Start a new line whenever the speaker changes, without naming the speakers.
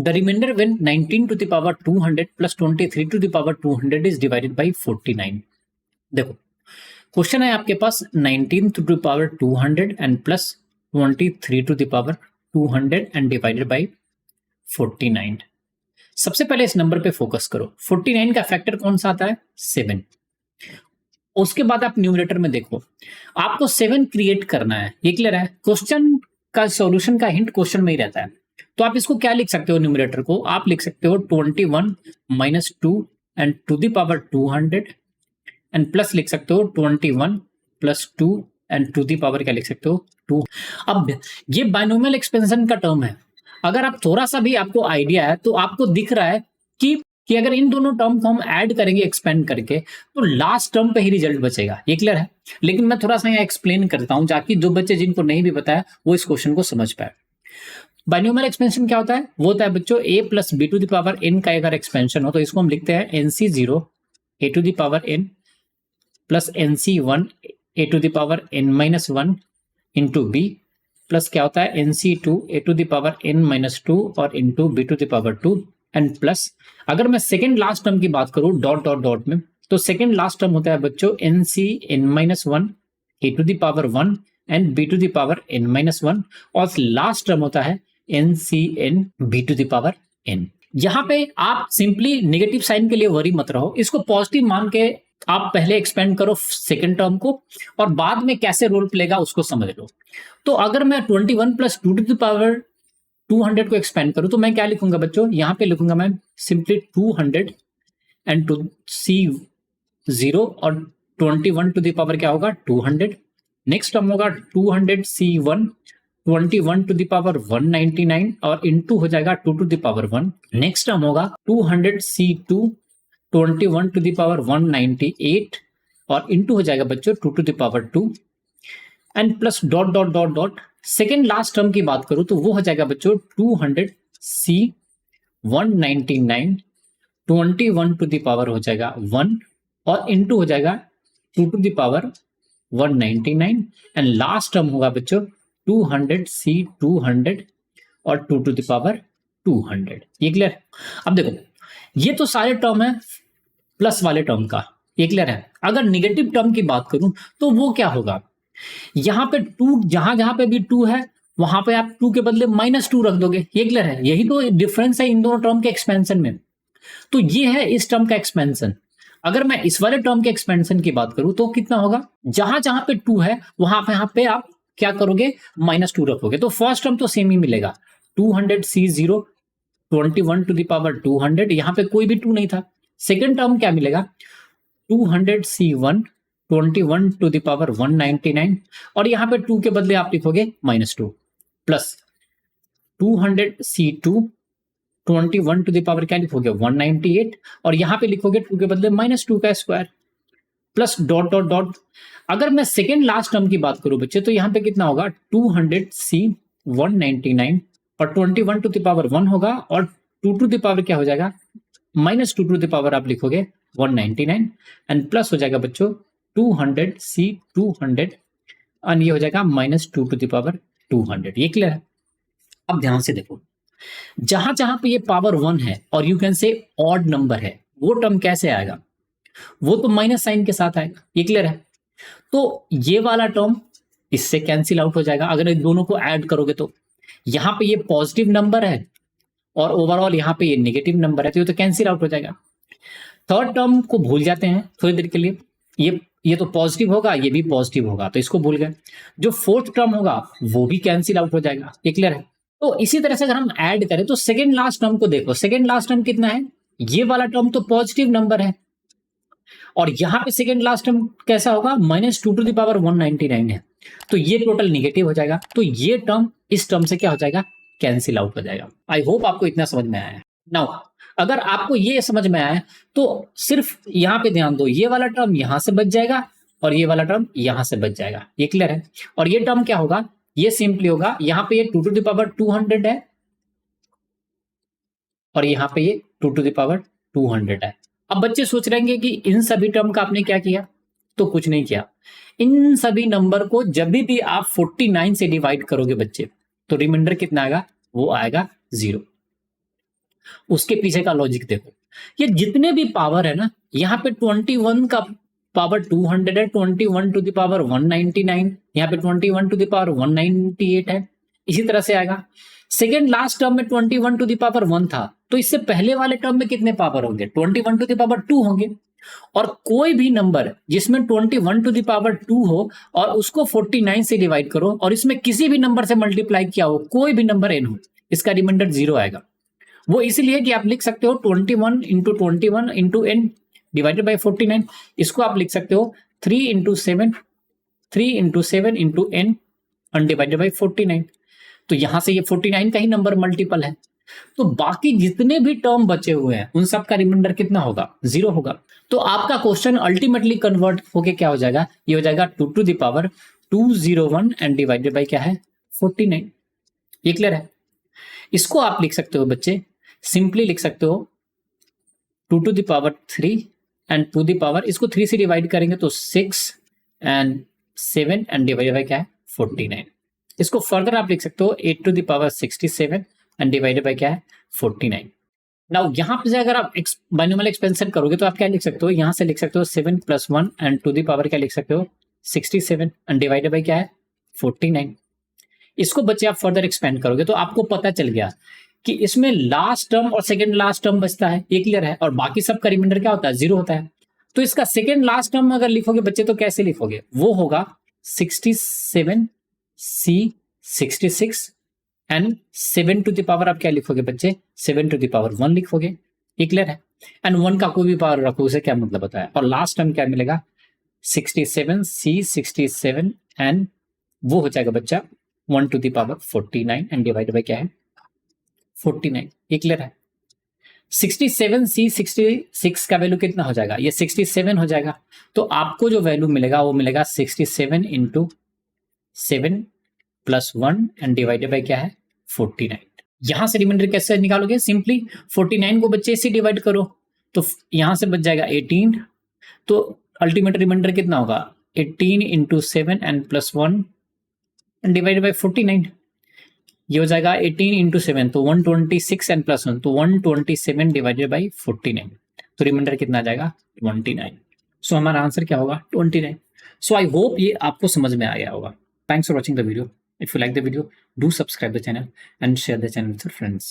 The reminder when 19 to the power 200 plus 23 to the power 200 is divided by 49। देखो question है आपके पास 19 to the power 200 and plus 23 to the power 200 and divided by 49। सबसे पहले इस number पे focus करो। 49 का फैक्टर कौन सा आता है? 7। उसके बाद आप न्यूमरेटर में देखो, आपको 7 क्रिएट करना है। ये क्लियर है? क्वेश्चन का सॉल्यूशन का हिंट क्वेश्चन में ही रहता है। तो आप इसको क्या लिख सकते हो? न्यूमरेटर को आप लिख सकते हो 21 minus 2 and to the power 200 and plus लिख सकते हो 21 plus 2 and to the power क्या लिख सकते हो? 2। अब ये बाइनोमियल एक्सपेंशन का टर्म है। अगर आप थोड़ा सा भी आपको आइडिया है तो आपको दिख रहा है कि अगर इन दोनों टर्म को हम ऐड करेंगे एक्सपेंड करके तो लास्ट टर्म पे ही रिजल्ट बचेगा। ये क्लियर है? लेकिन मैं थोड़ा सा यहाँ एक्सप्लेन करता हूँ ताकि जो बच्चे जिनको नहीं भी बताया वो इस क्वेश्चन को समझ पाए। बाइनोमियल एक्सपेंशन क्या होता है? वो होता है बच्चों a plus B to the power n का अगर एक्सपेंशन हो तो इसको हम लिखते हैं nc0 a to the power n plus nc1 a to the power n minus 1 into B plus क्या होता है nc2 a to the power n minus 2 और into B to the power 2 and plus अगर मैं second last term की बात करूं dot dot dot में तो सेकेंड लास्ट टर्म होता है बच्चों nc n minus 1 a to the power 1 and b to the power n minus 1 और लास्ट टर्म होता है NCN b to the power n। यहाँ पे आप सिंपली नेगेटिव साइन के लिए वरी मत रहो, इसको पॉजिटिव मान के आप पहले एक्सपेंड करो सेकेंड टर्म को और बाद में कैसे रोल प्लेगा उसको समझ लो। तो अगर मैं 21 प्लस 2 टू द पावर 200 को एक्सपेंड करूं तो मैं क्या लिखूंगा बच्चों? यहाँ पे लिखूंगा मैं सिंपली 200 एंड टू C0 और 21 टू द पावर क्या होगा? 200। नेक्स्ट टर्म होगा 200C1 21 टू द पावर 199 और इंटू हो जाएगा 2 to the power 1। Next term होगा 200C2 21 टू द पावर 198 और इंटू हो जाएगा बच्चों 2 to the power 2 and plus dot dot dot dot. Second last term की बात करूं तो वो हो जाएगा बच्चों 200C 199 21 टू द पावर हो जाएगा 1 और इंटू हो जाएगा 2 to the power 199 and last term होगा बच्चों 200C 200 और 2 टू द पावर 200। ये क्लियर? अब देखो ये तो सारे टर्म है प्लस वाले टर्म का। ये क्लियर है? अगर निगेटिव टर्म की बात करूं तो वो क्या होगा? यहां पे 2 जहां पे भी 2 है वहां पे आप 2 के बदले -2 रख दोगे। ये क्लियर है? यही तो डिफरेंस है इन दोनों टर्म के एक्सपेंशन में। तो ये है इस टर्म का एक्सपेंशन। अगर मैं इस वाले टर्म के एक्सपेंशन की बात करूं तो कितना होगा? जहां जहां पे 2 है वहां पे आप क्या करोगे? -2 रखोगे तो फर्स्ट टर्म तो सेम ही मिलेगा 200C0 21 टू द पावर 200। यहां पे कोई भी 2 नहीं था। सेकेंड टर्म क्या मिलेगा? 200C1 21 टू द पावर 199 और यहां पे 2 के बदले आप लिखोगे -2 plus 200C2 21 to the power क्या लिखोगे? 198 और यहां पे लिखोगे 2 के बदले -2 का square plus dot dot dot. अगर मैं सेकेंड लास्ट टर्म की बात करूं बच्चे तो यहां पे कितना होगा? 200C 199 और 21 टू द पावर 1 होगा और 2 टू द पावर क्या हो जाएगा? -2 टू द पावर आप लिखोगे 199 एंड प्लस हो जाएगा बच्चों 200C 200 और ये हो जाएगा -2 टू द पावर 200। ये क्लियर है? अब ध्यान से देखो, जहां जहां पे ये पावर 1 है और you can say odd number है वो टर्म कैसे आएगा? वो तो माइनस साइन के साथ आएगा। ये क्लियर है? तो ये वाला टर्म इससे कैंसिल आउट हो जाएगा अगर इन दोनों को ऐड करोगे तो। यहां पे ये पॉजिटिव नंबर है और ओवरऑल यहां पे ये नेगेटिव नंबर है तो ये तो कैंसिल आउट हो जाएगा। थर्ड टर्म को भूल जाते हैं थोड़ी देर के लिए। ये तो पॉजिटिव होगा, ये भी पॉजिटिव होगा तो इसको भूल गए। जो फोर्थ टर्म होगा वो भी कैंसिल आउट हो जाएगा। ये क्लियर है? तो इसी तरह से अगर हम ऐड करें तो सेकेंड लास्ट टर्म को देखो। सेकेंड लास्ट टर्म कितना है? ये वाला टर्म तो पॉजिटिव नंबर है और यहां पे सेकेंड लास्ट टर्म कैसा होगा? -2 टू द पावर 199 है तो ये टोटल निगेटिव हो जाएगा। तो ये टर्म इस टर्म से क्या हो जाएगा? कैंसिल आउट हो जाएगा। आई होप आपको इतना समझ में आया है। नाउ अगर आपको ये समझ में आया तो सिर्फ यहां पे ध्यान दो, ये वाला टर्म यहां से बच जाएगा और ये वाला टर्म यहां से बच जाएगा। ये क्लियर है? और ये टर्म क्या होगा? ये सिंपली होगा, यहां पे ये 2 टू द पावर 200 है और यहां पे ये 2 टू द पावर 200 है। अब बच्चे सोच रहे हैं कि इन सभी टर्म का आपने क्या किया? तो कुछ नहीं किया। इन सभी नंबर को जब भी आप 49 से डिवाइड करोगे बच्चे तो रिमाइंडर कितना आएगा? वो आएगा 0। उसके पीछे का लॉजिक देखो। ये जितने भी पावर है ना, यहाँ पे 21 का पावर 200 है, 21 टू द पावर 199, यहाँ पे 21 टू द पावर 198 है, इसी तरह से आएगा। सेकेंड लास्ट टर्म में 21 टू द पावर 1 था, तो इससे पहले वाले टर्म में कितने पावर होंगे? 21 टू द पावर 2 होंगे। और कोई भी नंबर जिसमें 21 टू द पावर 2 हो और उसको 49 से डिवाइड करो और इसमें किसी भी नंबर से मल्टीप्लाई किया हो, कोई भी नंबर n हो, इसका रिमाइंडर 0 आएगा। वो इसलिए कि आप लिख सकते हो 21 into 21 into n divided by 49। इसको आप लिख सकते हो 3 into 7 into n undivided by 49। तो यहां से ये 49 का ही नंबर मल्टीपल है। तो बाकी जितने भी टर्म बचे हुए हैं उन सब का रिमाइंडर कितना होगा? 0 होगा। तो आपका क्वेश्चन अल्टीमेटली कन्वर्ट होके क्या हो जाएगा? ये हो जाएगा 2 to the power 201 and divided by क्या है? 49। ये क्लियर है? इसको आप लिख सकते हो बच्चे, सिंपली लिख सकते हो 2 to the power 3 and to the power, इसको 3 से डिवाइड करेंगे तो 6 एंड 7 एंड डिवाइडेड बाई क्या है? 49। इसको फर्दर आप लिख सकते हो 8 to the power 67 and divided by क्या है? 49। नाउ यहाँ पे अगर आप बाइनोमियल एक्सपेंशन करोगे तो आप क्या लिख सकते हो? यहाँ से लिख सकते हो 7 plus 1 and to the power क्या लिख सकते हो? 67 एंड डिवाइडेड बाई क्या है? 49। इसको बच्चे आप फर्दर एक्सपेंड करोगे तो आपको पता चल गया कि इसमें लास्ट टर्म और सेकेंड लास्ट टर्म बचता है, ये क्लियर है, और बाकी सब का रिमाइंडर क्या होता है? 0 होता है। तो इसका सेकेंड लास्ट टर्म अगर लिखोगे बच्चे तो कैसे लिखोगे? वो होगा 67 C 66 and 7 to the power आप क्या लिखोगे बच्चे? 7 टू द पावर 1 लिखोगे। ये क्लियर है? एंड 1 का कोई भी पावर रखो, उसे क्या मतलब होता है? और लास्ट टर्म क्या मिलेगा? 67 C 67 एंड वो हो जाएगा बच्चा 1 to the power 49 and divide by क्या है? 49। ये क्लियर है? 67 C 66 का वैल्यू कितना हो जाएगा? ये 67 हो जाएगा। तो आपको जो वैल्यू मिलेगा वो मिलेगा 67 into 7 plus 1 and divided by क्या है? 49। यहां से रिमाइंडर कैसे निकालोगे? सिंपली 49 को बच्चे से डिवाइड करो तो यहां से बच जाएगा 18। तो अल्टीमेट रिमाइंडर कितना होगा? 18 into 7 and plus 1 and divided by 49। ये हो जाएगा 18 इंटू 7 तो 126 एंड प्लस 1 तो 127 डिवाइडेड बाई 49। तो रिमाइंडर कितना आ जाएगा? 29। सो हमारा आंसर क्या होगा? 29। सो आई होप ये आपको समझ में आ गया होगा। Thanks for watching the video. If you like the video, do subscribe the channel and share the channel with your friends.